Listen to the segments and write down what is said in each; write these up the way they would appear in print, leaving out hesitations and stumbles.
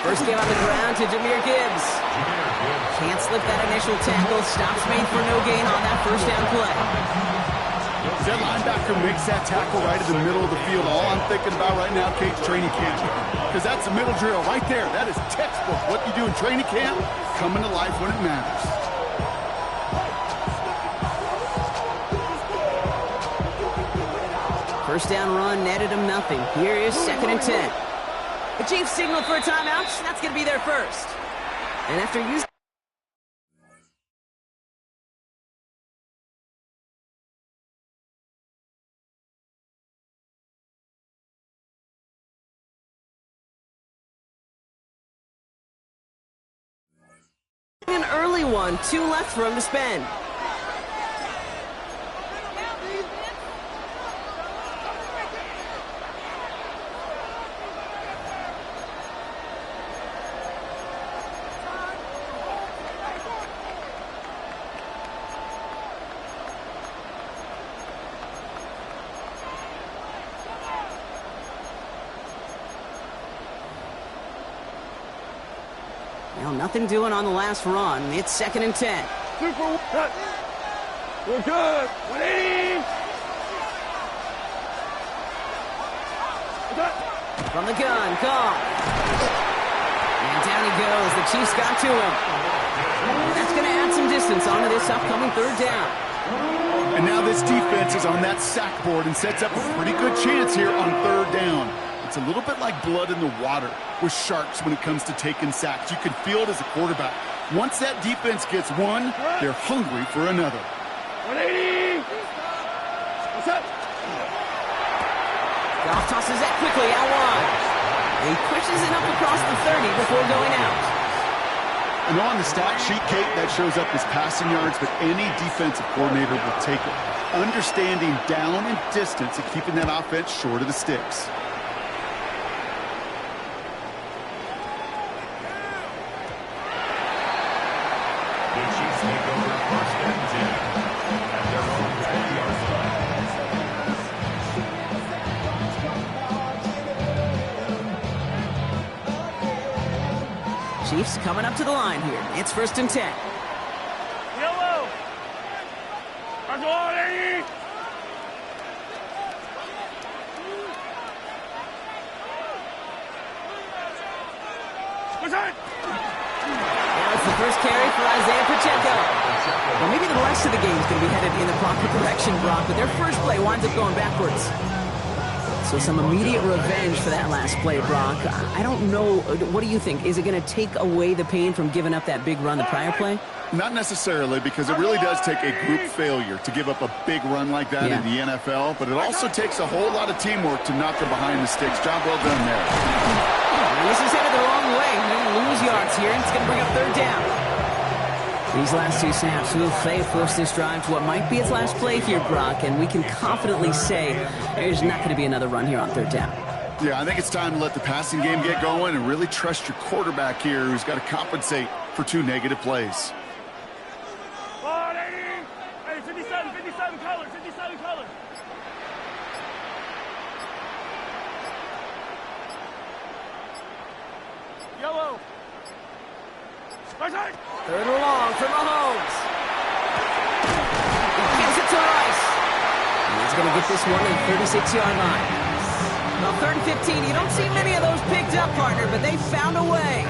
First game on the ground to Jameer Gibbs. Can't slip that initial tackle. Stops made for no gain on that first down play. That linebacker makes that tackle right in the middle of the field. All I'm thinking about right now, Kate's training camp. Because that's a middle drill right there. That is textbook. What you do in training camp, coming to life when it matters. First down run netted him nothing. Here is 2nd and 10. The Chiefs signal for a timeout. That's going to be their first. And after using an early one, 2 left for him to spend. Well, nothing doing on the last run. It's 2nd and 10. We're good. 180. From the gun, gone. And down he goes. The Chiefs got to him. That's going to add some distance onto this upcoming 3rd down. And now this defense is on that sack board and sets up a pretty good chance here on 3rd down. It's a little bit like blood in the water with sharks when it comes to taking sacks. You can feel it as a quarterback. Once that defense gets one, they're hungry for another. 180. What's up? Goff tosses that quickly out wide. He pushes it up across the 30 before going out. And on the stat sheet, Kate, that shows up as passing yards, but any defensive coordinator will take it. Understanding down and distance and keeping that offense short of the sticks. Chiefs coming up to the line here. It's 1st and 10. Yellow. I'm going 80. Now it's the first carry for Isaiah Pacheco. Well, maybe the rest of the game is going to be headed in the proper direction, Brock, but their first play winds up going backwards. So some immediate revenge for that last play, Brock. I don't know. What do you think? Is it going to take away the pain from giving up that big run the prior play? Not necessarily, because it really does take a group failure to give up a big run like that in the NFL, but it also takes a whole lot of teamwork to knock them behind the sticks. Job well done there. This is headed the wrong way. They're going to lose yards here, and it's going to bring up 3rd down. These last 2 snaps, they force this drive to what might be its last play here, Brock, and we can confidently say there's not going to be another run here on 3rd down. Yeah, I think it's time to let the passing game get going and really trust your quarterback here, who's got to compensate for 2 negative plays. 180. Hey, 57 color, 57 color. Yellow. Right side. 3rd and long for Mahomes. He gives it to Rice. And he's going to get this one at the 36-yard line. Well, 3rd and 15. You don't see many of those picked up, partner, but they found a way.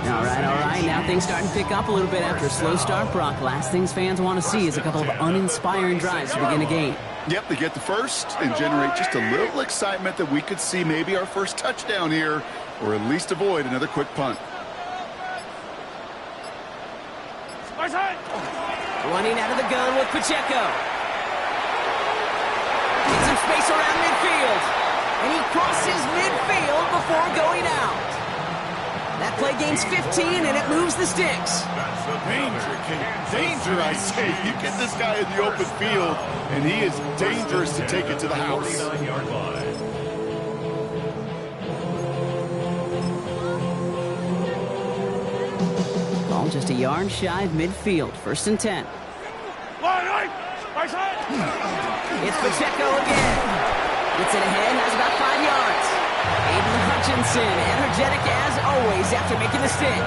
All right. Now things starting to pick up a little bit after a slow start, Brock. Last things fans want to see is a couple of uninspiring drives to begin a game. Yep, they get the first and generate just a little excitement that we could see maybe our first touchdown here, or at least avoid another quick punt. Running out of the gun with Pacheco. Gets some space around midfield. And he crosses midfield before going out. That play gains 15, and it moves the sticks. Danger, Kate. Danger, I say. You get this guy in the open field, and he is dangerous to take it to the house. Ball just a yard shy of midfield. 1st and 10. Right side. It's Pacheco again. Gets it ahead, has about 5 yards. Aiden Hutchinson, energetic as always after making the stick.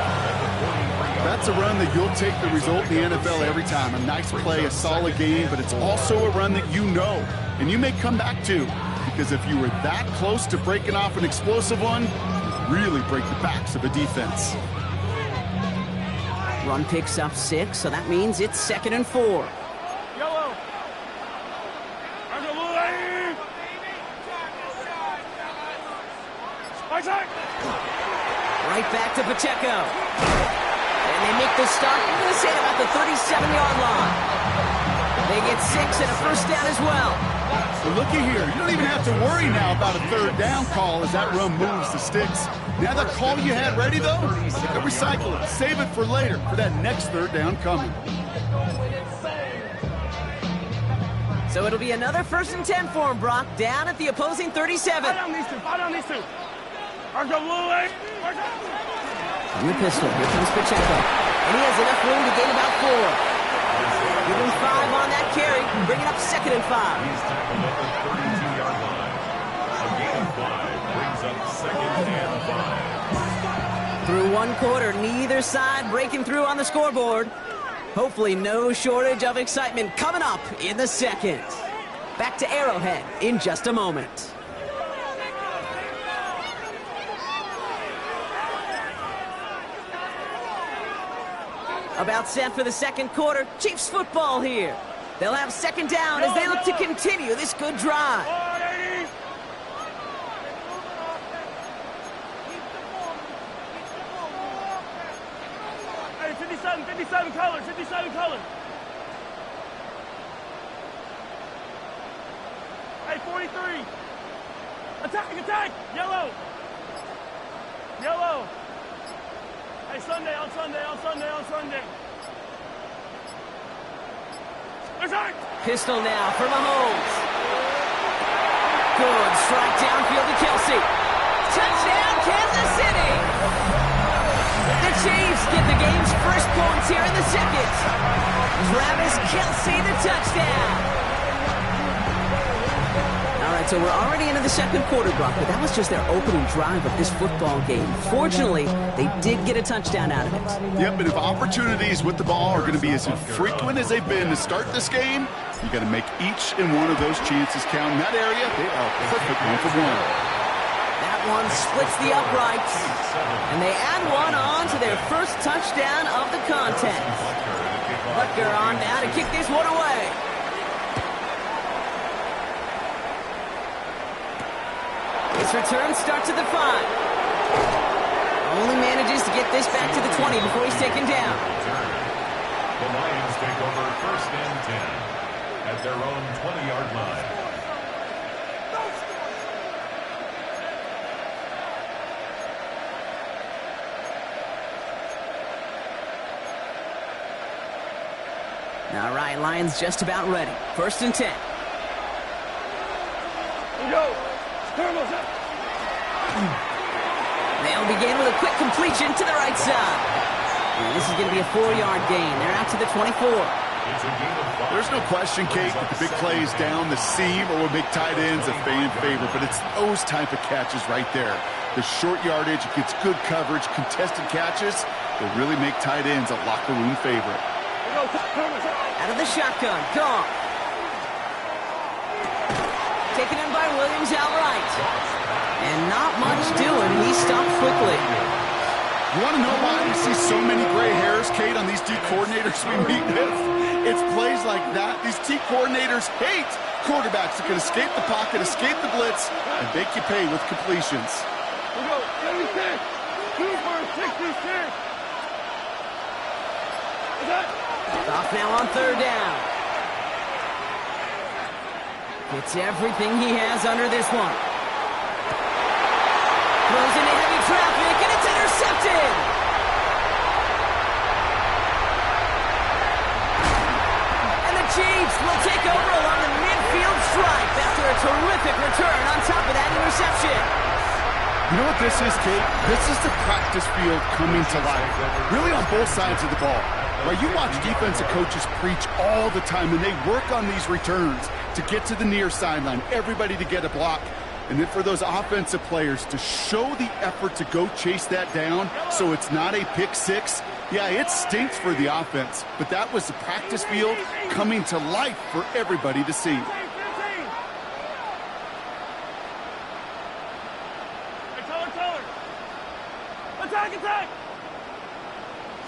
That's a run that you'll take the result in the NFL every time. A nice play, a solid game, but it's also a run that you know, and you may come back to, because if you were that close to breaking off an explosive one, you really break the backs of a defense. Run picks up 6, so that means it's 2nd and 4. Yellow. Right back to Pacheco. And they make the start, I'm going to say about the 37-yard line. They get 6 and a first down as well. So looky here, you don't even have to worry now about a 3rd down call as that run moves the sticks. Now that call you had ready, though, you can recycle it. Save it for later, for that next 3rd down coming. So it'll be another 1st and 10 for him, Brock, down at the opposing 37. Fight on these two. Fight on these two. On the pistol, here comes Pacheco. And he has enough room to gain about 4. Give him 5 on that carry, bringing up 2nd and 5. He's tackled at the 32-yard line. A gain of 5 brings up 2nd and 5. Through 1 quarter, neither side breaking through on the scoreboard. Hopefully no shortage of excitement coming up in the 2nd. Back to Arrowhead in just a moment. About set for the 2nd quarter. Chiefs football here. They'll have 2nd down as they look to continue this good drive. Hey, 57 colors, 57 colors. Hey, 43. Attack, yellow. Hey, Sunday. Attack! Pistol now for Mahomes. Good strike downfield to Kelsey. Touchdown, Kansas City! The Chiefs get the game's first points here in the 2nd. Travis Kelsey, the touchdown. All right, so we're already into the 2nd quarter, Brock, but that was just their opening drive of this football game. Fortunately, they did get a touchdown out of it. Yep, but if opportunities with the ball are going to be as infrequent as they've been to start this game, you got to make each and one of those chances count. In that area, they are perfect 1-for-1. That one splits the uprights, and they add one on to their first touchdown of the contest. Butker on now to kick this one away. His return starts at the 5. Only manages to get this back to the 20 before he's taken down. The Lions take over 1st and 10 at their own 20-yard line. All right, Lions just about ready. 1st and 10. Go. They'll begin with a quick completion to the right side. And this is going to be a 4-yard gain. They're out to the 24. There's no question, Kate, that the big plays down the seam or big tight ends a fan favorite, but it's those type of catches right there. The short yardage, it gets good coverage, contested catches that really make tight ends a locker room favorite. Out of the shotgun, Goff. Taken in by Williams outright. And not much doing. He stopped quickly. You want to know why we see so many gray hairs, Kate, on these D coordinators we meet with? It's plays like that. These D coordinators hate quarterbacks that can escape the pocket, escape the blitz, and make you pay with completions. We go. 76. 66. Off now on 3rd down. Gets everything he has under this one. Throws into heavy traffic, and it's intercepted! And the Chiefs will take over along the midfield stripe after a terrific return on top of that interception. You know what this is, Kate? This is the practice field coming to life. Really on both sides of the ball. Right, you watch defensive coaches preach all the time, and they work on these returns to get to the near sideline, everybody to get a block. And then for those offensive players to show the effort to go chase that down so it's not a pick six. Yeah, it stinks for the offense, but that was the practice field coming to life for everybody to see. Attack!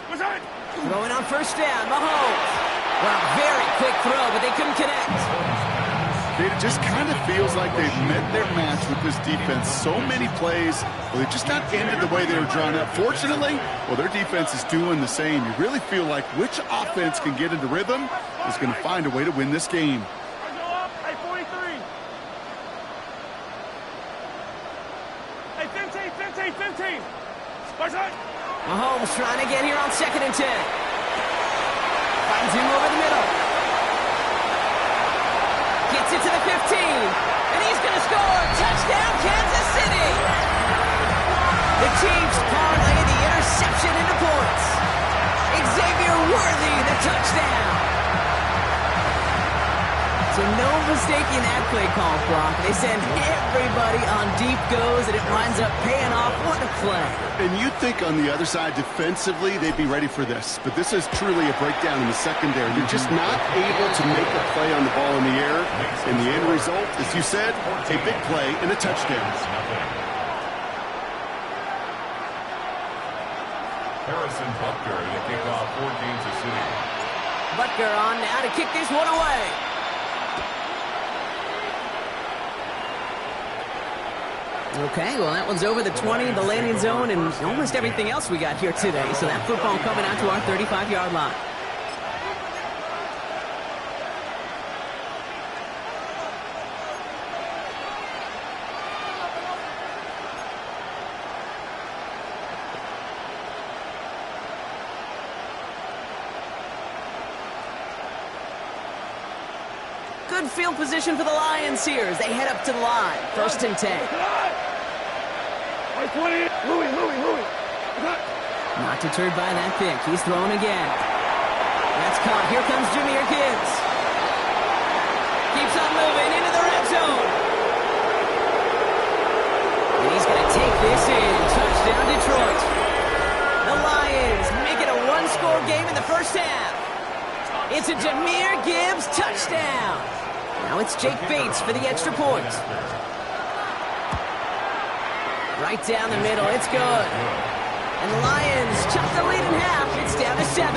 What's that? Throwing on first down, Mahomes. Well, very quick throw, but they couldn't connect. It just kind of feels like they've met their match with this defense. So many plays, well, they've just not ended the way they were drawn up. Fortunately, well, their defense is doing the same. You really feel like which offense can get into rhythm is going to find a way to win this game. Go up. Hey, 43. Hey, 15. What's that? Mahomes trying to get here on 2nd and 10. Finds him over the middle. Gets it to the 15. And he's going to score. Touchdown, Kansas City. The Chiefs parlay the interception into points. Xavier Worthy, the touchdown. So no mistaking that play call, Brock. They send everybody on deep goes, and it winds up paying off. What a play. And you'd think on the other side, defensively, they'd be ready for this. But this is truly a breakdown in the secondary. They're just not able to make a play on the ball in the air. And the end result, as you said, a big play and a touchdown. Harrison Butker to kick off for Kansas City. Butker on now to kick this one away. Okay, well, that one's over the 20, the landing zone, and almost everything else we got here today. So that football coming out to our 35-yard line. Good field position for the Lions here as they head up to the line. 1st and 10. Louis. Not deterred by that pick. He's throwing again. That's caught. Here comes Jahmyr Gibbs. Keeps on moving into the red zone. And he's going to take this in. Touchdown, Detroit. The Lions make it a one-score game in the first half. It's a Jahmyr Gibbs touchdown. Now it's Jake Bates for the extra point. Right down the middle. It's good. And the Lions chop the lead in half. It's down to 7.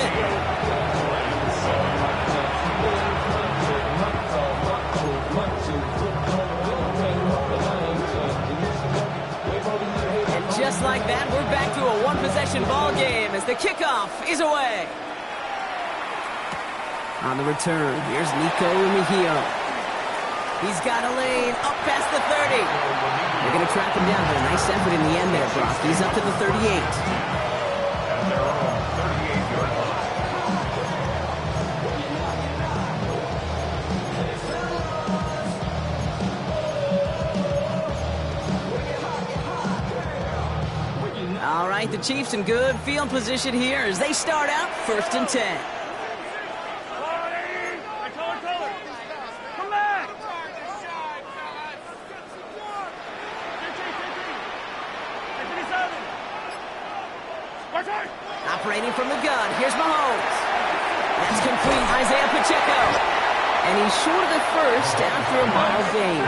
And just like that, we're back to a one-possession ball game as the kickoff is away. On the return, here's Nico Mejio. He's got a lane up past the 30. They're going to track him down, but a nice effort in the end there, Brock. He's up to the 38. And they're on 38-yard line. All right, the Chiefs in good field position here as they start out 1st and 10. Operating from the gun, here's Mahomes. That's complete, Isaiah Pacheco. And he's short of the first after a ball game.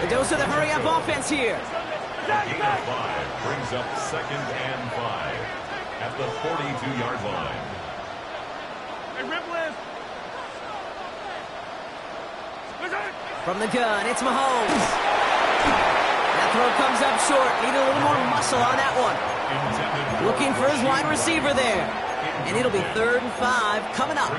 The dose of the hurry-up offense here. Gain of 5 brings up 2nd and 5 at the 42-yard line. From the gun, it's Mahomes. That throw comes up short. Needed a little more muscle on that one. Looking for his wide receiver there. And it'll be 3rd and 5 coming up.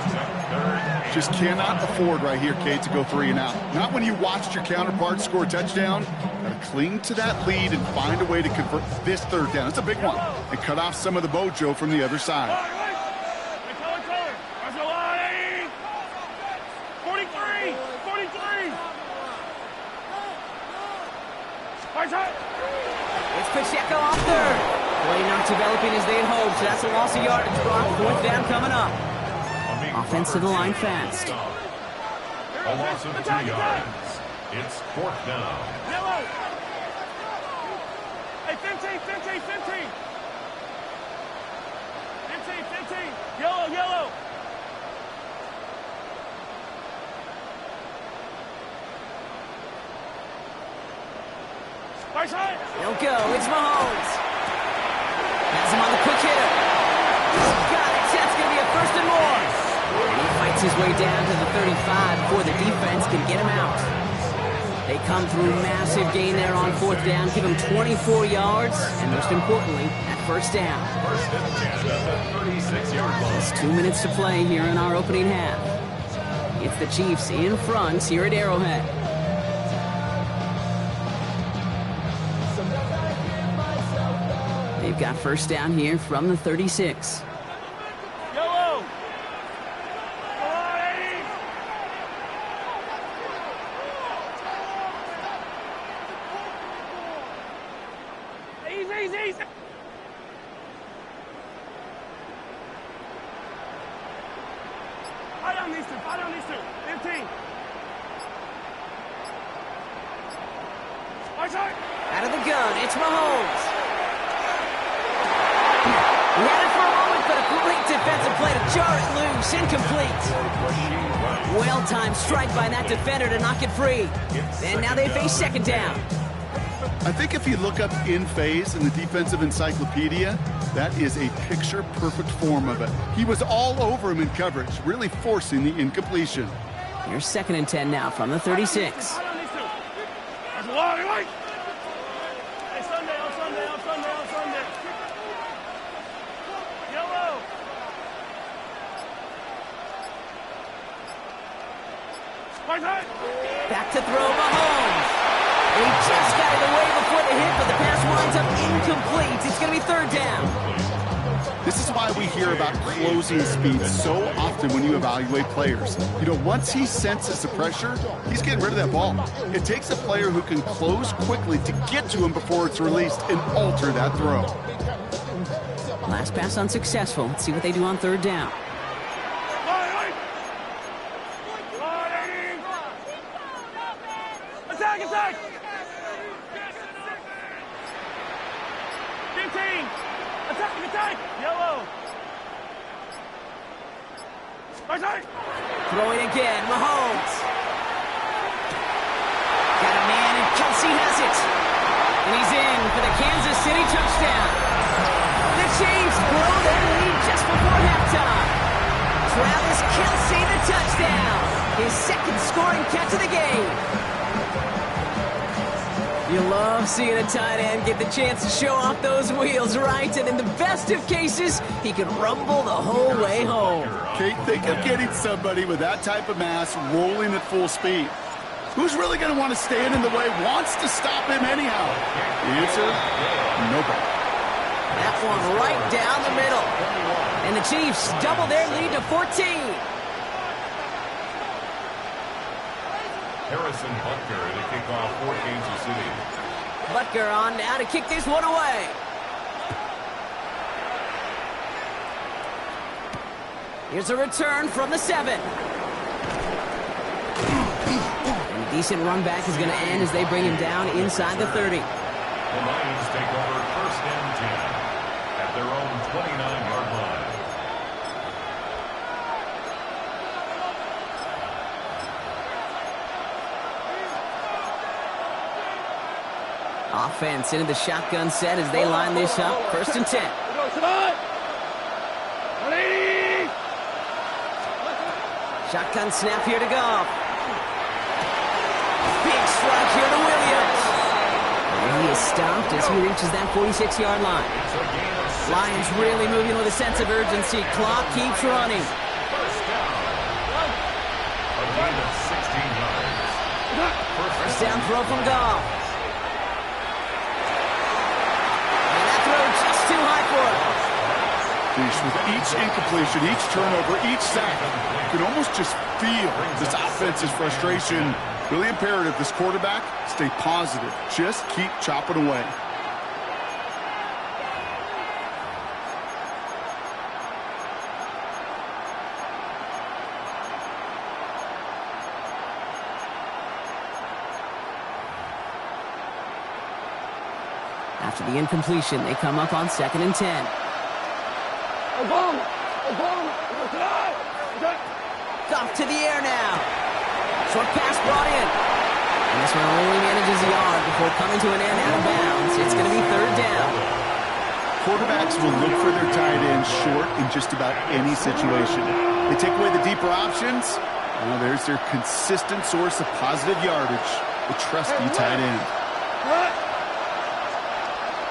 Just cannot afford right here, Kate, to go 3 and out. Not when you watched your counterpart score a touchdown. Got to cling to that lead and find a way to convert this 3rd down. It's a big one. And cut off some of the mojo from the other side. 43. It's Pacheco on 3rd. Play not developing as they had hoped, so that's a loss of yardage. Brock, 4th down coming up. Offense to the line fast. A loss of 2 yards. It's 4th down. Right side. They'll go. It's Mahomes. Has him on the quick hitter. He's got it. That's going to be a first and more. And he fights his way down to the 35 before the defense can get him out. They come through massive gain there on fourth down, give him 24 yards, and most importantly, at first down. First and 10 at the 36-yard line. It's 2 minutes to play here in our opening half. It's the Chiefs in front here at Arrowhead. They've got first down here from the 36. Yellow. Come on, Eddie. Easy. Fight on these two. 15. Right side. Out of the gun, it's Mahomes. He had it for a moment, but a great defensive play to jar it loose. Incomplete. Well-timed strike by that defender to knock it free. And now they face second down. I think if you look up in phase in the defensive encyclopedia, that is a picture-perfect form of it. He was all over him in coverage, really forcing the incompletion. Here's second and 10 now from the 36. Fight on these two. That's a lot. Right. Hey, Sunday. Yellow. Right side. Back to throw Mahomes. He just got it away before the hit, but the pass winds up incomplete. It's going to be third down. This is why we hear about closing speed so often when you evaluate players. You know, once he senses the pressure, he's getting rid of that ball. It takes a player who can close quickly to get to him before it's released and alter that throw. Last pass unsuccessful. Let's see what they do on third down. Right. Attack. 15. Attack. Yellow. Right side. Throwing again, Mahomes. Got a man, and Kelsey has it. And he's in for the Kansas City touchdown. The Chiefs blow their lead just before halftime. Travis Kelsey, the touchdown. His second scoring catch of the game. You love seeing a tight end get the chance to show off those wheels, right? And in the best of cases, he can rumble the whole way home. Kate, think of getting somebody with that type of mass rolling at full speed. Who's really going to want to stand in the way, wants to stop him anyhow? The answer, nobody. That one right down the middle. And the Chiefs double their lead to 14. Harrison Butker to kick off for Kansas City. Butker on now to kick this one away. Here's a return from the 7. And a decent run back is going to end as they bring him down inside the 30. The Lions take over first and 10 at their own 29-yard line. Offense into the shotgun set as they line this up. First and 10. Shotgun snap here to Goff. Big strike here to Williams. And he is stopped as he reaches that 46-yard line. Lions really moving with a sense of urgency. Clock keeps running. First down. A gain of 16 yards. First down throw from Goff. And that throw just too high for him. With each incompletion, each turnover, each sack, you can almost just feel this offense's frustration. Really imperative, this quarterback, stay positive. Just keep chopping away. After the incompletion, they come up on second and 10. Off to the air now. Short pass brought in. And this one only manages a yard before coming to an end out of bounds. It's going to be third down. Quarterbacks will look for their tight end short in just about any situation. They take away the deeper options. Well, there's their consistent source of positive yardage, the trusty tight end.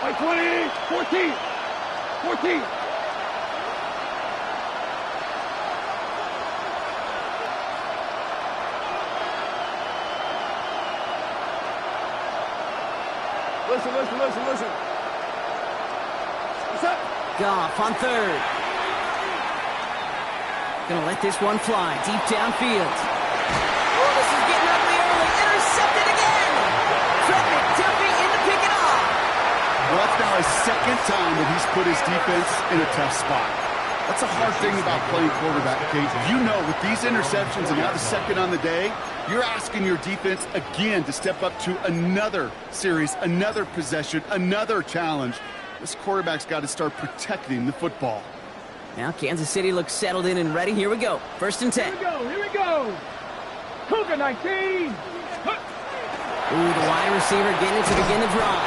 By 20, 14, 14. Listen. What's up? Goff on third. Gonna let this one fly deep downfield. Oh, this is getting ugly early. Intercepted again. Fred McDuffie in to pick it off. Well, that's now his second time that he's put his defense in a tough spot. That's a hard thing about playing quarterback, Kate. You know, with these interceptions and now the second on the day, you're asking your defense again to step up to another series, another possession, another challenge. This quarterback's got to start protecting the football. Now Kansas City looks settled in and ready. Here we go. First and 10. Here we go. Cougar 19. Ooh, the wide receiver getting it to begin the drive.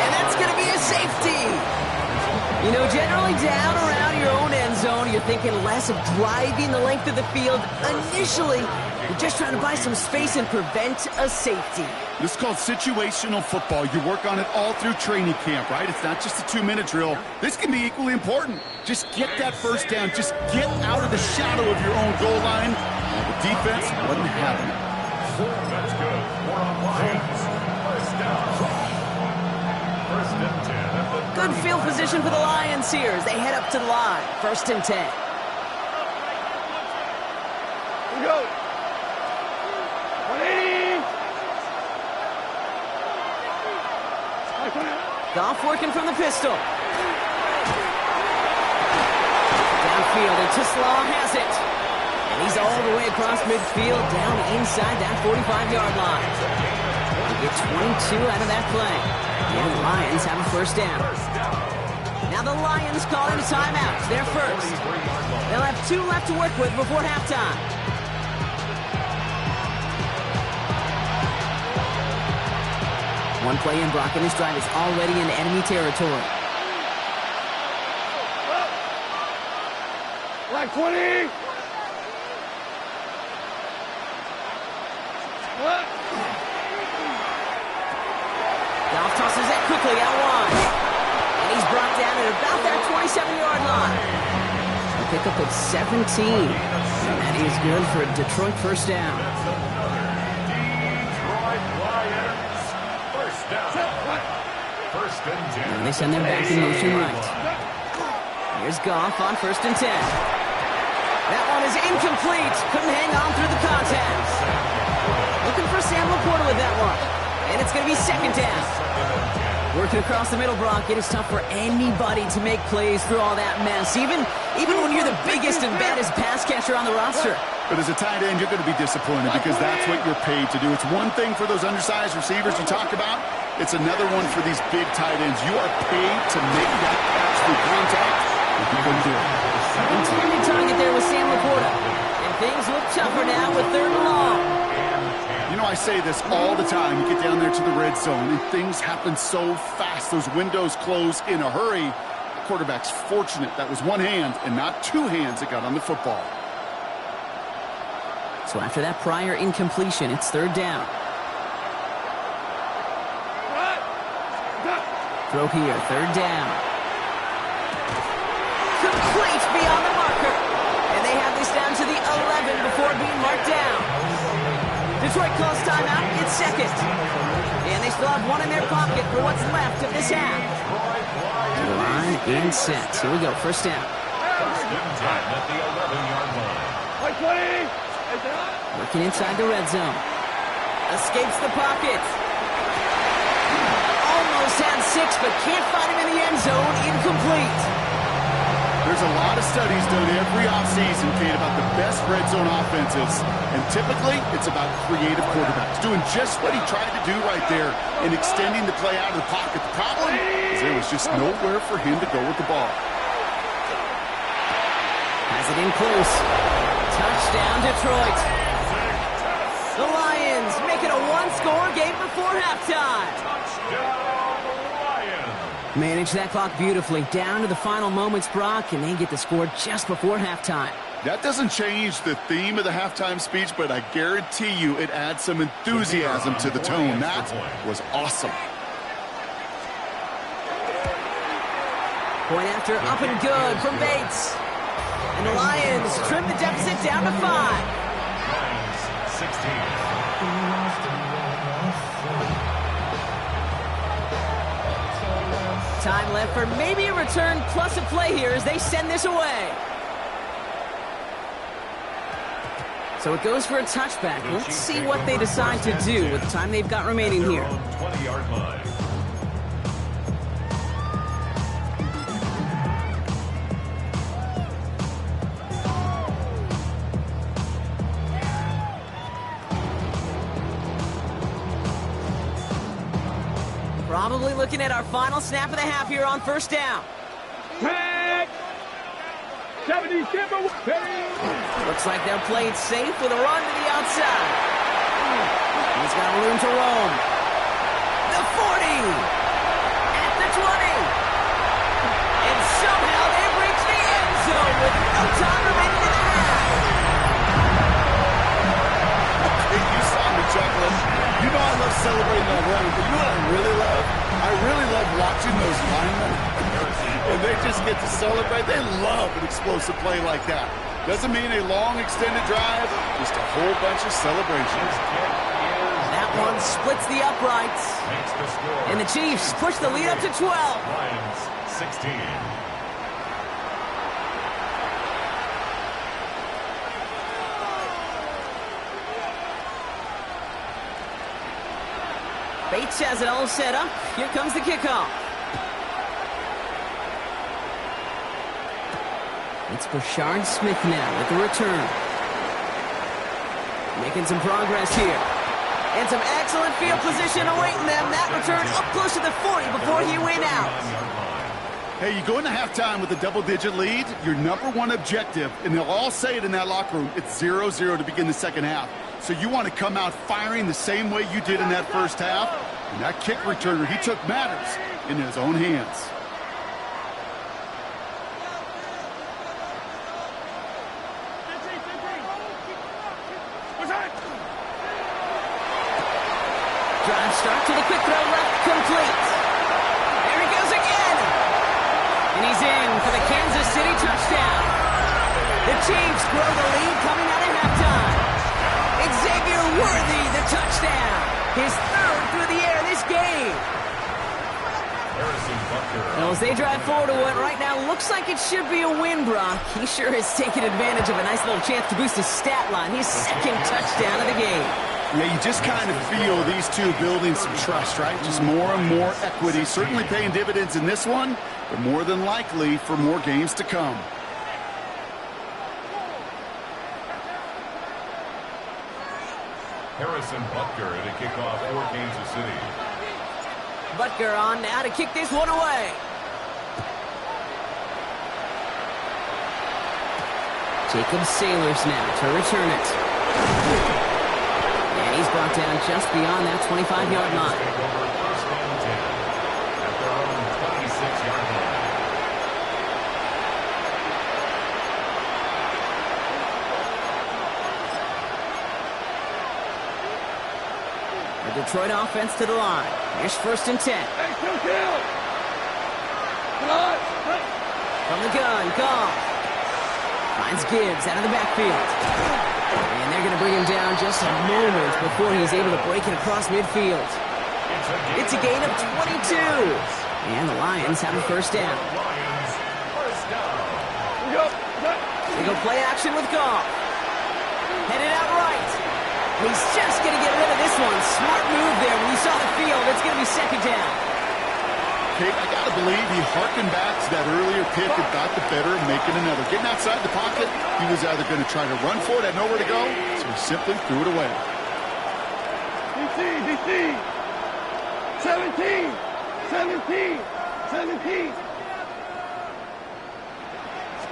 And that's going to be a safety. You know, generally down around your own end zone, you're thinking less of driving the length of the field. Initially, you're just trying to buy some space and prevent a safety. This is called situational football. You work on it all through training camp, right? It's not just a 2-minute drill. This can be equally important. Just get that first down. Just get out of the shadow of your own goal line. The defense wasn't having it. That's good. 4 on Lions. First down. First and 10 at the Good field position for the Lions here as they head up to the line. First and 10. Here we go. 180. Goff working from the pistol. Downfield, and Tislaw has it. And he's all the way across midfield, down inside that 45-yard line. They get 22 out of that play. And the Lions have a first down. Now the Lions call in a timeout. They're first. They'll have 2 left to work with before halftime. One play in, Brock, and his drive is already in enemy territory. Black 20. Goff tosses that quickly out wide. And he's brought down at about that 27-yard line. A pickup of 17. And that is good for a Detroit first down. First and 10. And they send them back in motion right. Here's Goff on first and 10. That one is incomplete. Couldn't hang on through the contact. Looking for Sam Laporta with that one. And it's going to be second down. Working across the middle, Brock. It is tough for anybody to make plays through all that mess. Even when you're the biggest and baddest pass catcher on the roster. But as a tight end, you're going to be disappointed because that's what you're paid to do. It's one thing for those undersized receivers you talk about. It's another one for these big tight ends. You are paid to make that catch through contact, and you couldn't do it. Intended target there with Sam Laporta. And things look tougher now with third and long. You know, I say this all the time. You get down there to the red zone, and things happen so fast. Those windows close in a hurry. The quarterback's fortunate that was one hand and not 2 hands that got on the football. So after that prior incompletion, it's third down. Throw here, third down. Complete beyond the marker. And they have this down to the 11 before being marked down. Detroit calls timeout. It's second. And they still have one in their pocket for what's left of this half. To the line and set. Here we go, first down. First and 10 at the 11-yard line. Working inside the red zone. Escapes the pocket. Almost had 6, but can't find him in the end zone. Incomplete. There's a lot of studies done every offseason, Kate, about the best red zone offenses. And typically, it's about creative quarterbacks doing just what he tried to do right there and extending the play out of the pocket. The problem is there was just nowhere for him to go with the ball. Has it in close. Touchdown, Detroit. The Lions make it a one-score game before halftime. Touchdown, Lions. Manage that clock beautifully. Down to the final moments, Brock, and they get the score just before halftime. That doesn't change the theme of the halftime speech, but I guarantee you it adds some enthusiasm to the tone. That was awesome. Point after up and good from Bates. And the Lions trim the deficit down to 5. Lions 16. Time left for maybe a return plus a play here as they send this away. So it goes for a touchback. Let's see what they decide to do with the time they've got remaining here. 20-yard line. Probably looking at our final snap of the half here on first down. Tag! 70, Looks like they'll play it safe with a run to the outside. He's got room to roam. The 40! At the 20! And somehow they've reached the end zone with no time remaining in the half. Hey, you saw me chuckling. You know I love celebrating that run, but you know what I really love? I really love watching those linemen. And they just get to celebrate. They love an explosive play like that. Doesn't mean a long extended drive, just a whole bunch of celebrations. That one splits the uprights. Makes the score. And the Chiefs push the lead up to 12. Lions 16. Bates has it all set up. Here comes the kickoff. It's Brashard Smith now with the return. Making some progress here. And some excellent field position awaiting them. That return up close to the 40 before he went out. Hey, you go into halftime with a double-digit lead, your number one objective, and they'll all say it in that locker room, it's 0-0 to begin the second half. So you want to come out firing the same way you did in that first half. And that kick returner, he took matters in his own hands. Drive start to the quick throw left, complete. There he goes again. And he's in for the Kansas City touchdown. The Chiefs grow the lead coming out of halftime. Xavier Worthy, the touchdown. His third through the air this game. Well, as they drive forward to what right now looks like it should be a win, Brock, he sure has taken advantage of a nice little chance to boost his stat line. His second touchdown of the game. Yeah, you just kind of feel these two building some trust, right? Just more and more equity. Certainly paying dividends in this one, but more than likely for more games to come. Harrison Butker to kick off for Kansas City. Butker on now to kick this one away. Jacob Sailors now to return it. And he's brought down just beyond that 25-yard line. Take over first and 10 at their own 26-yard line. The Detroit offense to the line. Here's first and 10. Hey, kill! From the gun, Goff. Finds Gibbs out of the backfield. And they're going to bring him down just a moment before he's able to break it across midfield. It's a gain of 22. And the Lions have a first down. Lions first down. They go play action with Goff. Headed out right. He's just going to get rid of this one. Smart move there. When you saw the field, it's going to be second down. Okay, I got to believe he harkened back to that earlier pick and got the better of making another. Getting outside the pocket, he was either going to try to run for it, had nowhere to go, so he simply threw it away. DC! 17! 17!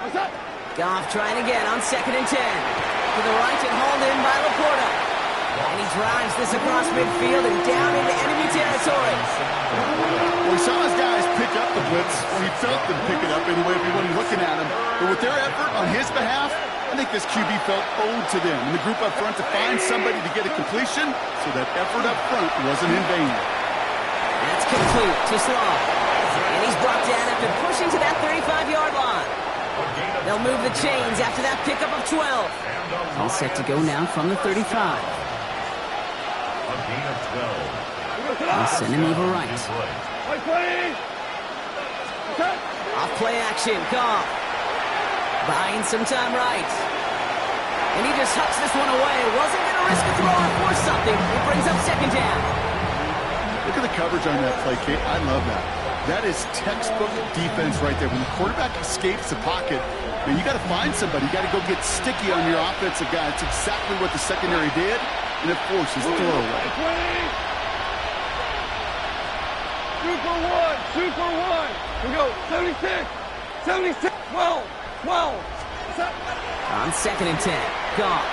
What's up? Goff trying again on second and 10. To the right and hauled in by Laporta. And he drives this across midfield and down into enemy territory. Well, he saw his guys pick up the blitz. Well, he felt them pick it up anyway if he wasn't looking at him. But with their effort on his behalf, I think this QB felt owed to them and the group up front to find somebody to get a completion, so that effort up front wasn't in vain. That's complete to Slaw. And he's brought down after pushing to that 35-yard line. They'll move the chains after that pickup of 12. All set to go now from the 35. A gain of 12. They'll send him over right. Off play action, Goff. Buying some time right. And he just hucks this one away. Wasn't going to risk a throw or force something. It brings up second down. Look at the coverage on that play, Kate. I love that. That is textbook defense right there. When the quarterback escapes the pocket, man, you got to find somebody. You got to go get sticky on your offensive guy. It's exactly what the secondary did, and it forces the throw away. 2 for 1, 2 for 1. We go 76, 76, 12, 12. On second and 10, Goff.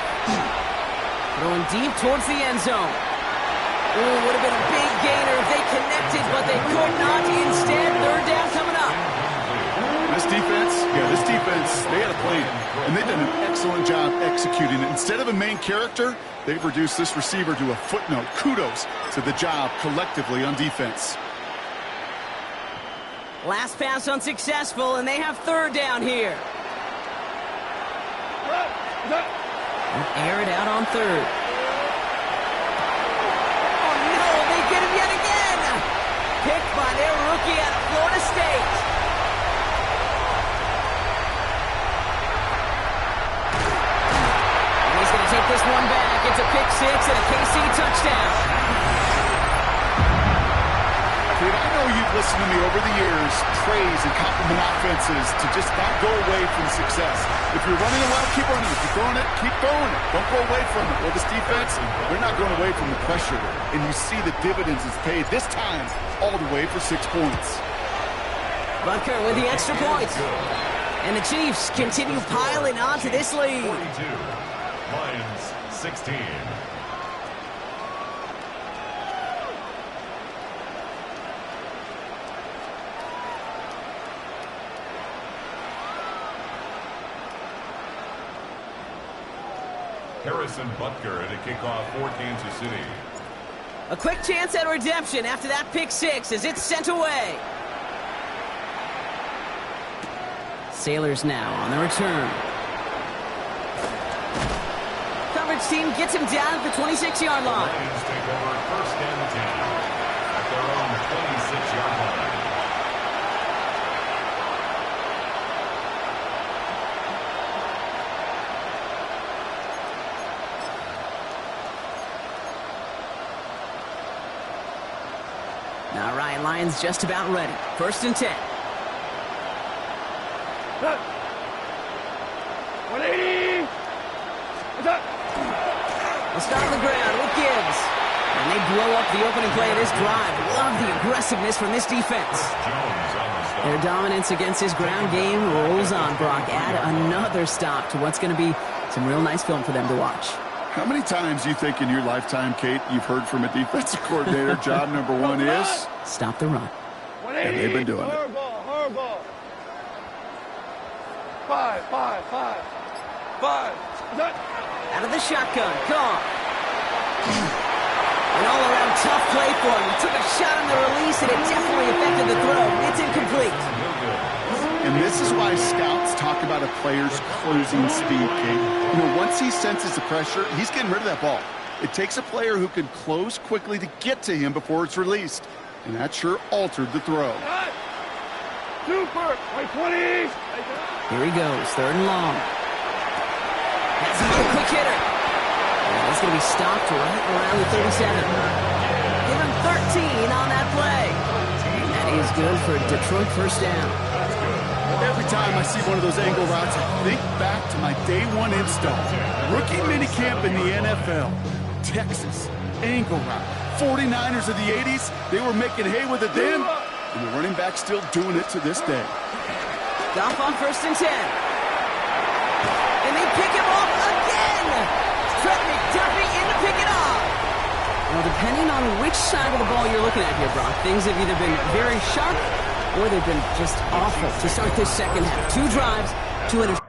Throwing deep towards the end zone. Ooh, would have been a big gainer if they connected, but they could not. Instead, third down coming up. This defense, they had a plan, and they've done an excellent job executing it. Instead of a main character, they've reduced this receiver to a footnote. Kudos to the job collectively on defense. Last pass unsuccessful, and they have third down here. Air it out on third. Oh, no, they get him yet again. Picked by their rookie out of Florida State. And he's going to take this one back. It's a pick six and a KC touchdown. Dude, I know you've listened to me over the years praise and compliment offenses to just not go away from success. If you're running it well, keep running. If you're throwing it, keep throwing it. Don't go away from it. Well, this defense, they're not going away from the pressure. And you see the dividends it's paid this time all the way for 6 points. Butker with the extra point. And the Chiefs continue piling onto this lead. 42. Lions 16. Harrison Butker at a kickoff for Kansas City. A quick chance at redemption after that pick six as it's sent away. Sailors now on the return. Coverage team gets him down at the 26-yard line. Lions take over first and 10 at their own 26-yard line. Now Ryan Lyons just about ready. First and 10. 180. They'll start on the ground with Gibbs. And they blow up the opening play of this drive. Love the aggressiveness from this defense. Jones on the stop. Their dominance against his ground game rolls on, Brock. Add another stop to what's going to be some real nice film for them to watch. How many times do you think in your lifetime, Kate, you've heard from a defensive coordinator, job number one is? Stop the run. And they've been doing it. Hardball. 5. Out of the shotgun. Gone. An all-around tough play for him. He took a shot on the release, and it definitely affected the throw. It's incomplete. And this is why scouts talk about a player's closing speed, Kate. You know, once he senses the pressure, he's getting rid of that ball. It takes a player who can close quickly to get to him before it's released. And that sure altered the throw. Super. 20. Here he goes. Third and long. That's another quick hitter. And he's going to be stopped right around the 37. Give him 13 on that play. And he's good for a Detroit first down. Every time I see one of those angle routes, I think back to my day one install. Rookie minicamp in the NFL. Texas, angle route. 49ers of the 80s, they were making hay with it then, and the running back still doing it to this day. Goff on first and 10. And they pick him off again. Trent McDuffie in to pick it off. Well, depending on which side of the ball you're looking at here, Brock, things have either been very sharp or they've been just awful to start this second half. 2 drives, 2 interceptions.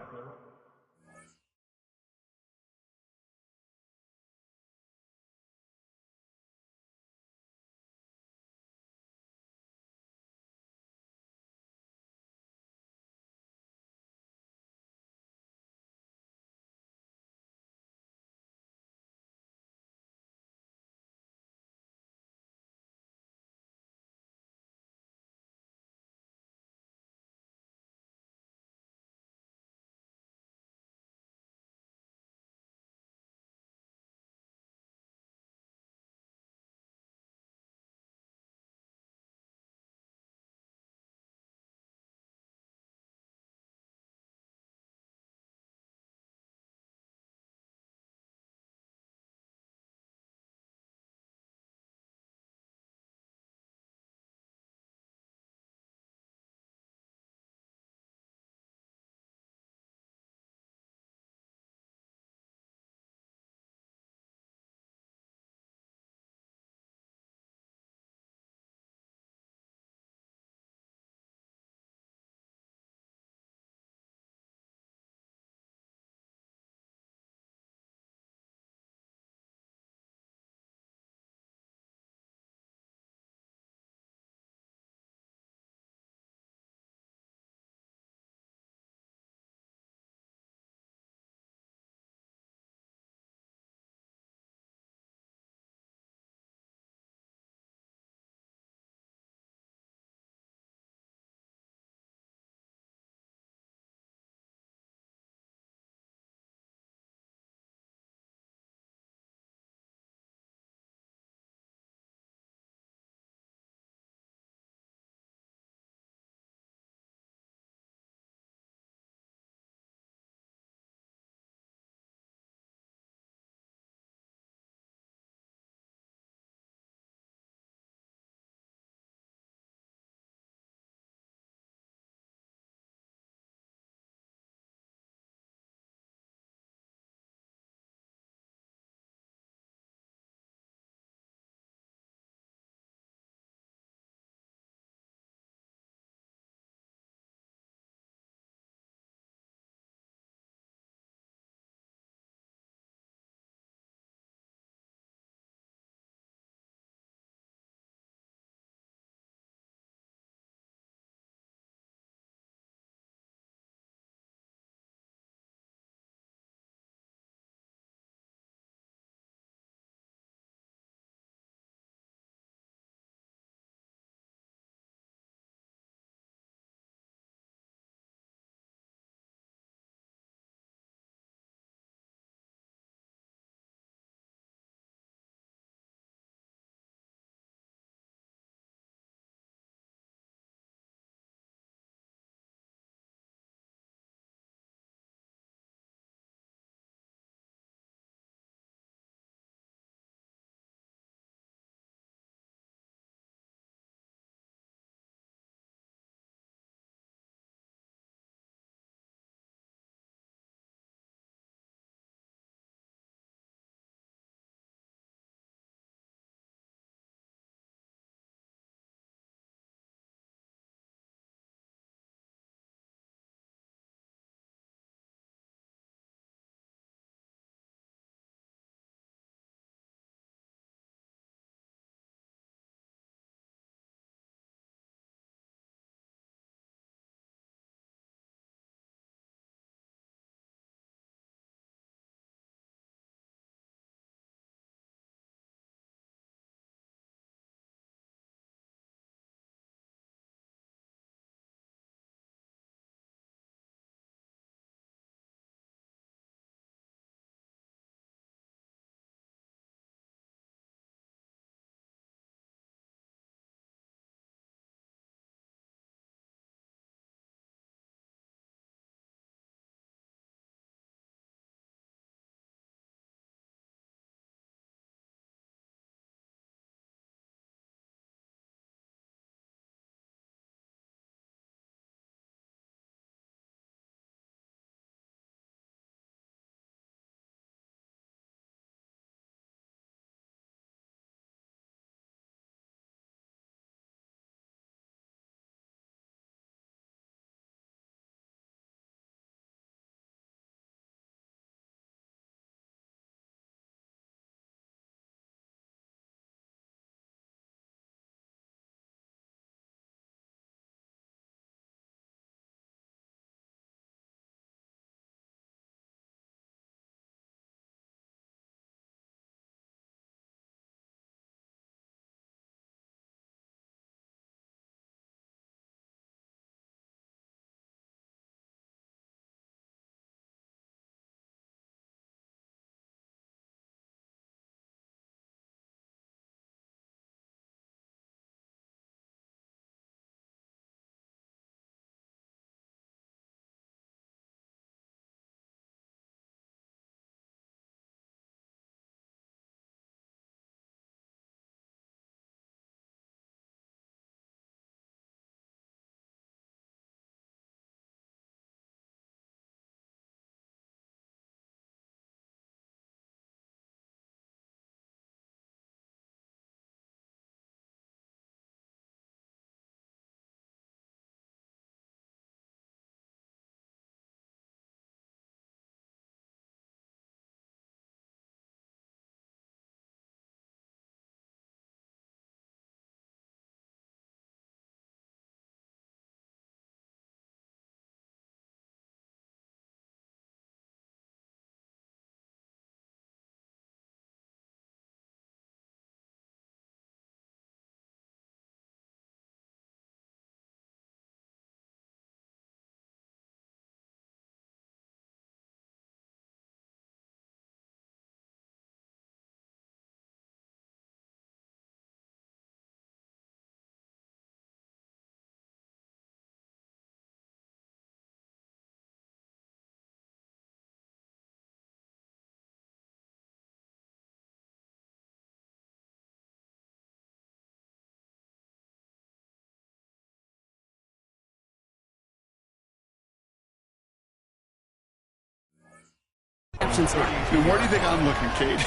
patience now. And where do you think I'm looking, Kate?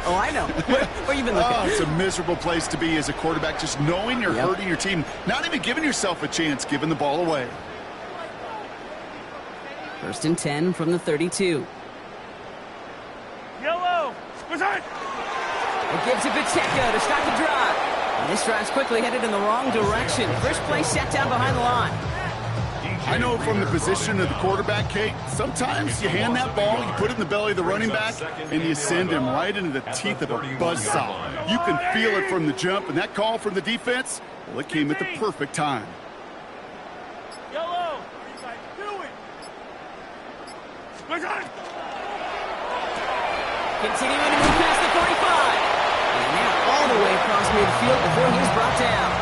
Oh, I know. Where you been looking? Oh, it's a miserable place to be as a quarterback, just knowing you're hurting your team, not even giving yourself a chance, giving the ball away. 1st and 10 from the 32. Yellow. What's that? It gives it Pacheco to start the drive. And this drive's quickly headed in the wrong direction. First play set down behind the line. I know from the position of the quarterback, Kate, sometimes you hand that ball, you put it in the belly of the running back, and you send him right into the teeth of a buzzsaw. You can feel it from the jump, and that call from the defense, well, it came at the perfect time. Yellow. Do it. What's that? Continuing to move past the 45. And now all the way across midfield before he was brought down.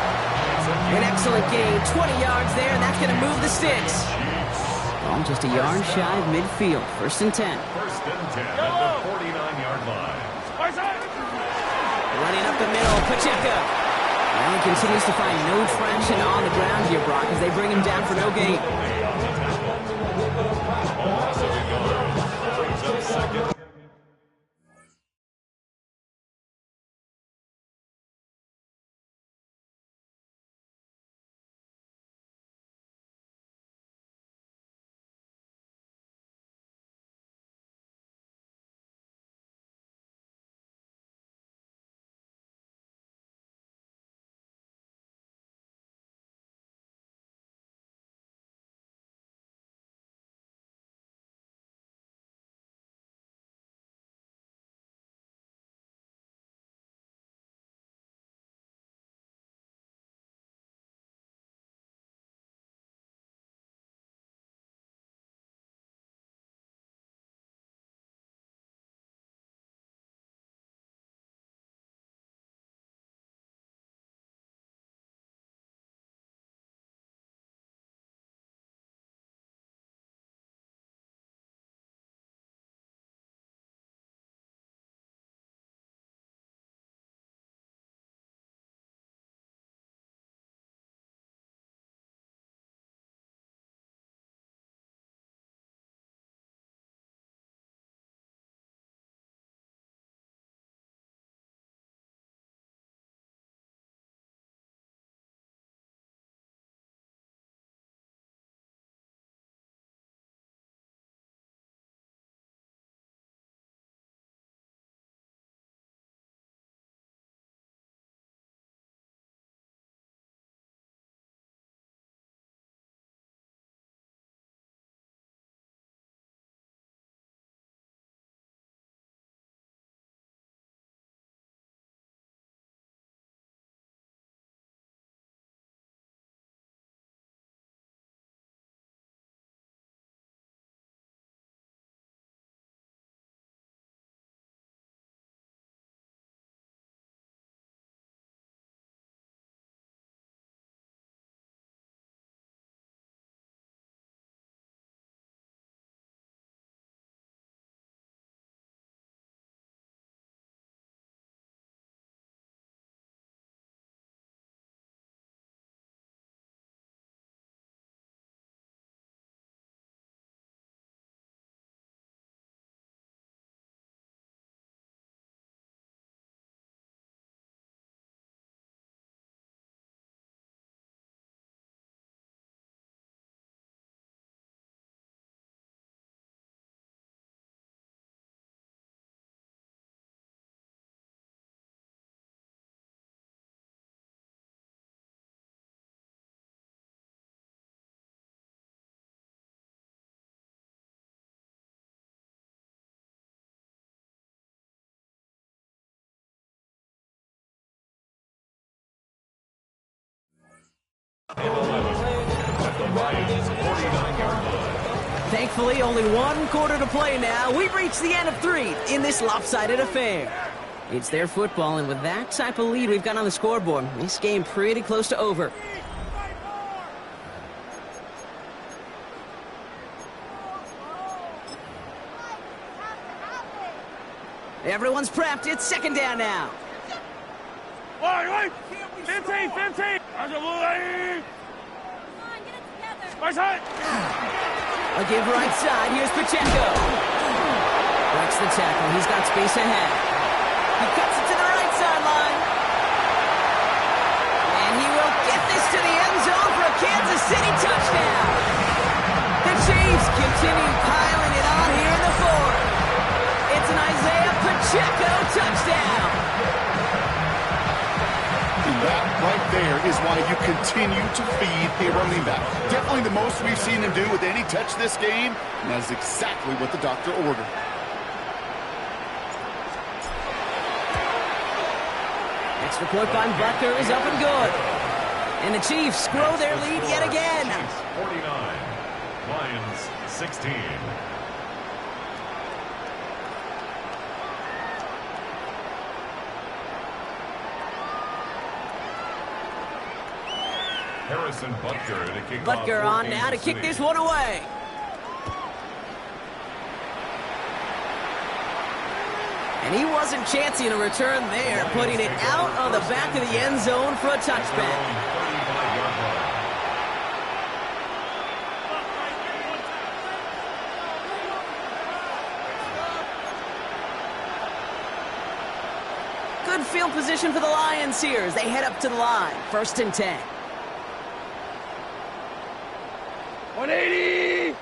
An excellent gain, 20 yards there, and that's going to move the sticks. Ball just a yard shy of midfield. 1st and 10. 1st and 10 at the 49-yard line. Running up the middle, Pacheco. Now he continues to find no traction on the ground here, Brock, as they bring him down for no gain. Offensive yard. Brings up second. Thankfully, only one quarter to play now. We've reached the end of 3 in this lopsided affair. It's their football, and with that type of lead we've got on the scoreboard, this game pretty close to over. Everyone's prepped. It's 2nd down now. Wait! 15! How's it look? Come on, get it together. My side! A give right side. Here's Pacheco. Breaks the tackle. He's got space ahead. He cuts it to the right sideline. And he will get this to the end zone for a Kansas City touchdown. The Chiefs continue piling it on here in the fourth. It's an Isaiah Pacheco touchdown. And that right there is why you continue to feed a running back. Definitely the most we've seen him do with any touch this game, and that is exactly what the doctor ordered. Extra point by Butker is up and good. And the Chiefs grow their lead yet again. Chiefs 49, Lions 16. Harrison Butker to kick off. Butker on now to kick this one away. And he wasn't chancing a return there, putting it out of the back of the end zone for a touchback. Good field position for the Lions here as they head up to the line. 1st and 10. 180.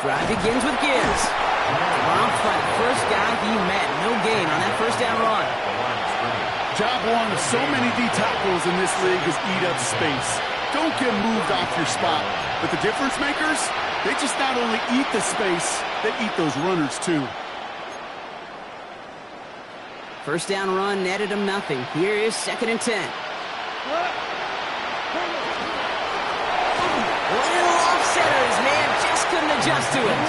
Drive begins with Gibbs. Off by the first guy he met. No gain on that first down run. Job one of so many D tackles in this league is eat up space. Don't get moved off your spot. But the difference makers, they just not only eat the space, they eat those runners too. First down run netted him nothing. Here is 2nd and 10. Little off-centers, man, just couldn't adjust to it.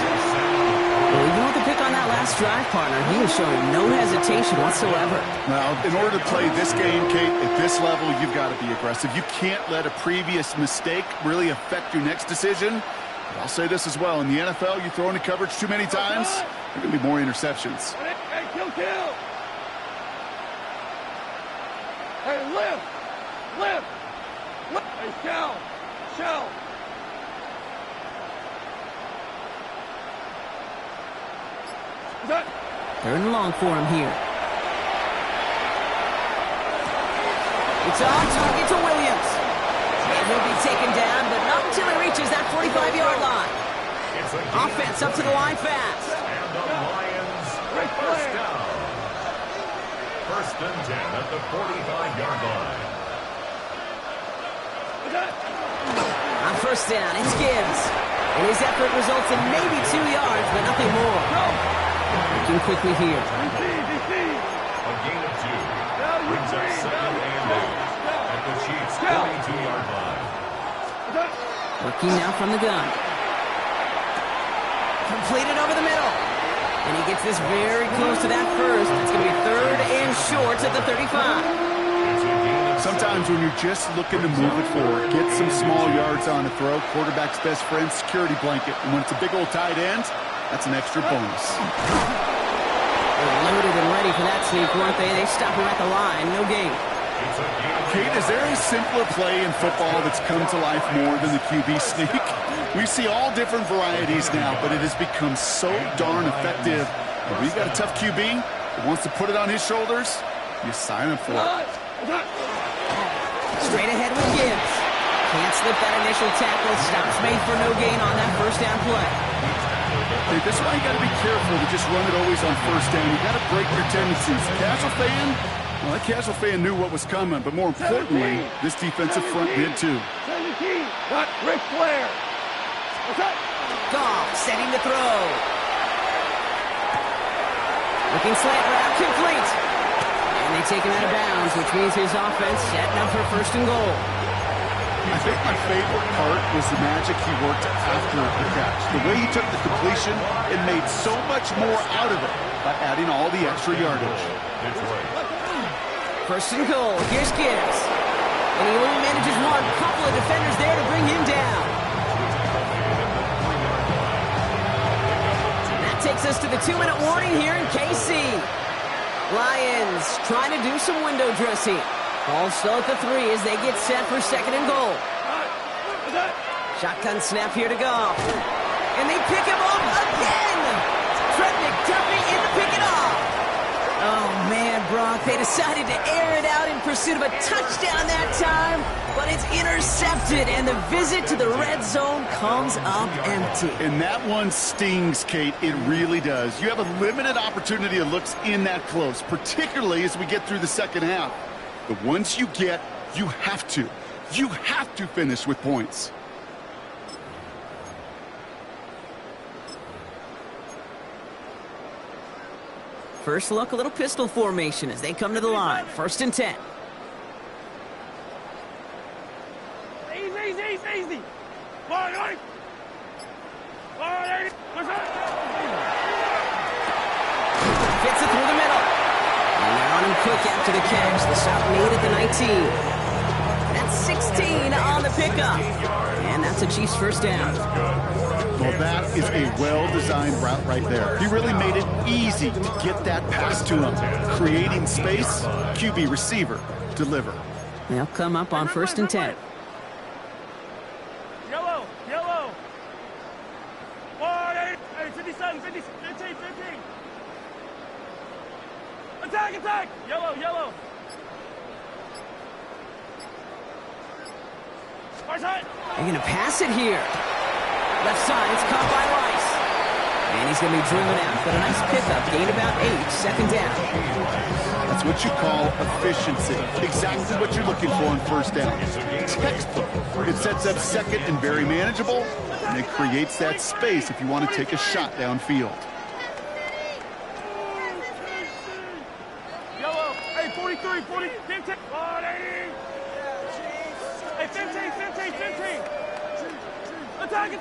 Well, even with the pick on that last drive, partner, he was showing no hesitation whatsoever. Now, in order to play this game, Kate, at this level, you've got to be aggressive. You can't let a previous mistake really affect your next decision. But I'll say this as well. In the NFL, you throw into coverage too many times, there are going to be more interceptions. Hey, kill. Hey, lift. Hey, shell. 3rd and long for him here. It's on target to Williams. And he'll be taken down, but not until he reaches that 45-yard line. Offense up to the line fast. And the Lions first down. 1st and 10 at the 45-yard line. On 1st down, it's Gibbs. And his effort results in maybe 2 yards, but nothing more. Looking quickly here. A gain of 2. Brings up 2nd and 8 at the Chiefs' 42-yard line. Working now from the gun. Completed over the middle. And he gets this very close to that first. It's going to be 3rd and short at the 35. Sometimes when you're just looking to move it forward, get some small yards on the throw, quarterback's best friend, security blanket. And when it's a big old tight end, that's an extra bonus. They're loaded and ready for that sneak, weren't they? They stop him at the line. No gain. Kate, is there a simpler play in football that's come to life more than the QB sneak? We see all different varieties now, but it has become so darn effective. And when you've got a tough QB that wants to put it on his shoulders, you sign up for it. Straight ahead with Gibbs. Can't slip that initial tackle. Stops made for no gain on that first down play. Hey, this is why you got to be careful to just run it always on first down. You got to break your tendencies. Casual fan, well, that casual fan knew what was coming, but more importantly, this defensive front did too. 17. Got Ric Flair. Goff setting to throw. Looking slant route complete. And they take him out of bounds, which means his offense setting up for 1st and goal. I think my favorite part was the magic he worked after the catch. The way he took the completion and made so much more out of it by adding all the extra yardage. 1st and goal. Here's Gibbs. And he only manages one. Couple of defenders there to bring him down. That takes us to the 2-minute warning here in KC. Lions trying to do some window dressing. Ball still at the 3 as they get set for 2nd and goal. Shotgun snap here to Goff. And they pick him off again. Trent McDuffie in to pick it off. Oh, man, Brock, they decided to air it out in pursuit of a touchdown that time, but it's intercepted, and the visit to the red zone comes up empty. And that one stings, Kate. It really does. You have a limited opportunity of looks in that close, particularly as we get through the second half. The ones you get, you have to finish with points. First look, a little pistol formation as they come to the line. 1st and 10. Easy. Fits it through the middle. And they're on him quick after the catch. The stop made at the 19. That's 16 on the pickup. And that's a Chiefs first down. Well, that is a well-designed route right there. He really made it easy to get that pass to him. Creating space, QB receiver, deliver. They'll come up on 1st and 10. Yellow. 57, 15. Attack. Yellow. They're going to pass it here. Left side, it's caught by Rice. And he's going to be driven out, but a nice pickup. Gain about 8, 2nd down. That's what you call efficiency. Exactly what you're looking for on 1st down. Textbook. It sets up 2nd and very manageable, and it creates that space if you want to take a shot downfield. Yellow. Hey, 43, 40, 15. Hey, 15. Attack.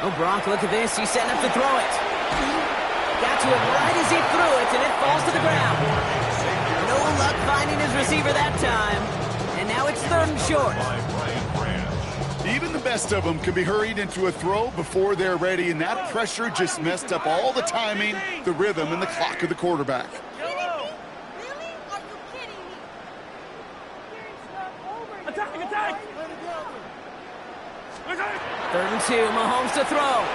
Oh, Brock, look at this. He's setting up to throw it. Got to it right as he threw it, and it falls to the ground. No luck finding his receiver that time. And now it's 3rd and short. Even the best of them can be hurried into a throw before they're ready, and that pressure just messed up all the timing, the rhythm, and the clock of the quarterback. Attack. 3rd and 2, Mahomes to throw.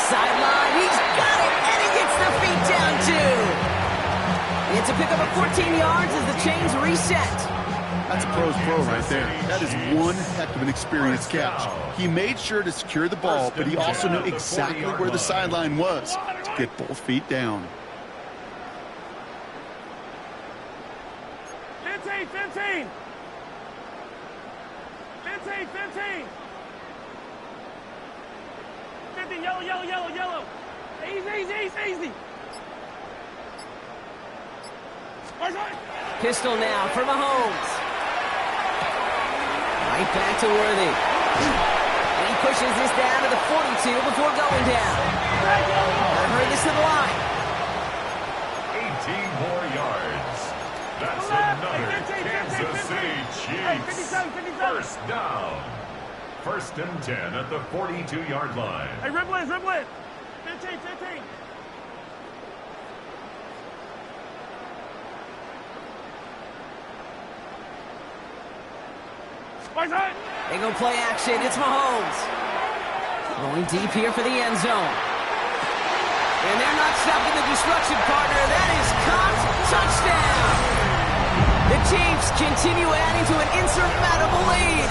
Sideline, he's got it, and he gets the feet down too. It's a pickup of 14 yards as the chains reset. That's a pro's pro right there. That is one heck of an experienced catch. He made sure to secure the ball, but he also knew exactly where the sideline was to get both feet down. 15. 50, yellow. Easy. Pistol now for Mahomes. Right back to Worthy. And he pushes this down to the 42 before going down. Hurry this to the line. 18 more yards. That's another Kansas City Chiefs. 1st down. 1st and 10 at the 42-yard line. Hey, ribble in. 15. They go play action. It's Mahomes. Going deep here for the end zone. And they're not stopping the destruction, partner. That is caught. Touchdown. The Chiefs continue adding to an insurmountable lead.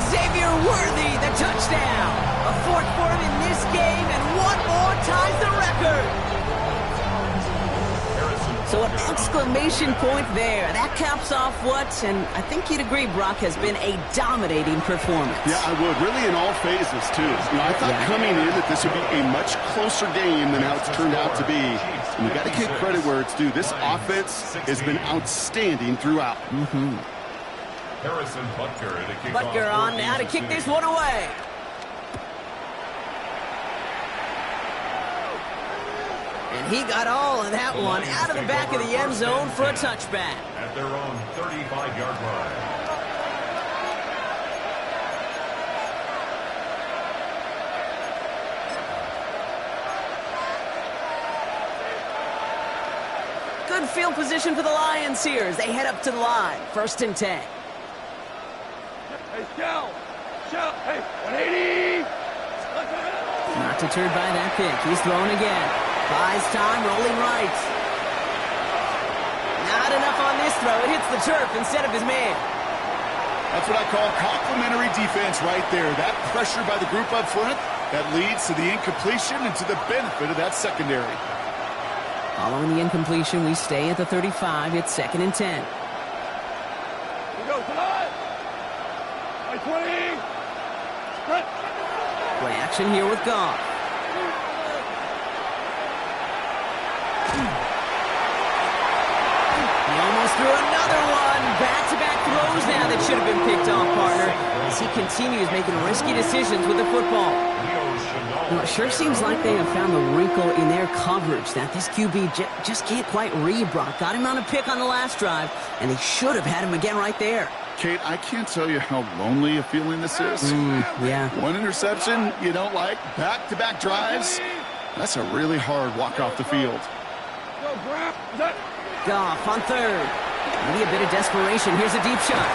Xavier Worthy, the touchdown. A 4th for him in this game, and one more ties the record. So an exclamation point there. That caps off what, and I think you'd agree, Brock, has been a dominating performance. Yeah, I would. Really in all phases, too. I thought coming in that this would be a much closer game than how it's turned out to be. And you got to give credit where it's due. This offense has been outstanding throughout. Harrison Butker on now to kick this one away. And he got all of that one out of the back of the end zone for a touchback. At their own 35-yard line. Good field position for the Lions here as they head up to the line. 1st and 10. Hey, Cal. Shout. Hey, 180. Not deterred by that pick. He's throwing again. Buys time, rolling right. Not enough on this throw. It hits the turf instead of his man. That's what I call complimentary defense right there. That pressure by the group up front, that leads to the incompletion and to the benefit of that secondary. Following the incompletion, we stay at the 35. It's 2nd and 10. We go, come on. 20. Sprint. Play action here with Goff. He almost threw another one. Back-to-back throws now that should have been picked off, partner, as he continues making risky decisions with the football. You know, it sure seems like they have found the wrinkle in their coverage that this QB just can't quite read. Brock got him on a pick on the last drive, and they should have had him again right there. Kate, I can't tell you how lonely a feeling this is. Yeah. One interception you don't like, back-to-back drives. That's a really hard walk off the field. Go, Brown. Goff on 3rd. Maybe a bit of desperation. Here's a deep shot.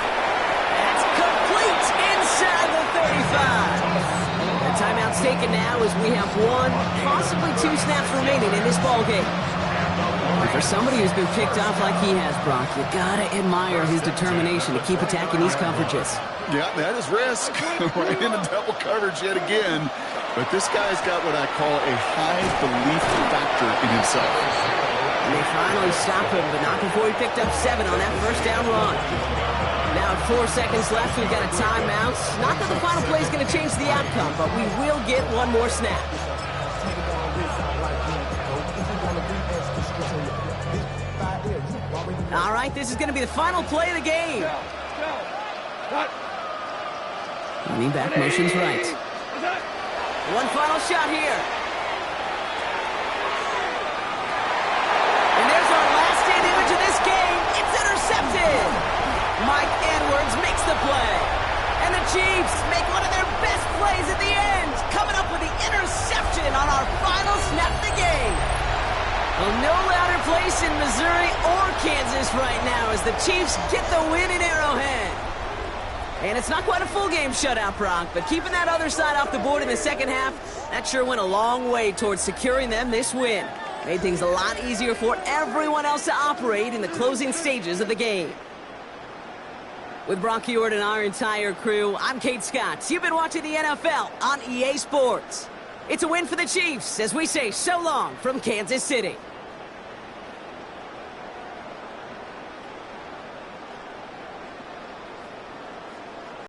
That's complete inside the 35. The timeout's taken now as we have 1, possibly 2 snaps remaining in this ballgame. And for somebody who's been picked off like he has, Brock, you gotta admire his determination to keep attacking these coverages. Yeah, that is risk. Right into double coverage yet again. But this guy's got what I call a high belief factor in himself. And they finally stop him, but not before he picked up 7 on that first down run. Now 4 seconds left, we've got a timeout. Not that the final play is going to change the outcome, but we will get one more snap. All right, this is going to be the final play of the game. Leaning back, motions right. One final shot here. And there's our last stand image of this game. It's intercepted. Mike Edwards makes the play. And the Chiefs make one of their best plays at the end, coming up with the interception on our final snap of the game. Well, no louder place in Missouri or Kansas right now as the Chiefs get the win in Arrowhead. And it's not quite a full game shutout, Brock, but keeping that other side off the board in the second half, that sure went a long way towards securing them this win. Made things a lot easier for everyone else to operate in the closing stages of the game. With Brock Ewart and our entire crew, I'm Kate Scott. You've been watching the NFL on EA Sports. It's a win for the Chiefs as we say so long from Kansas City.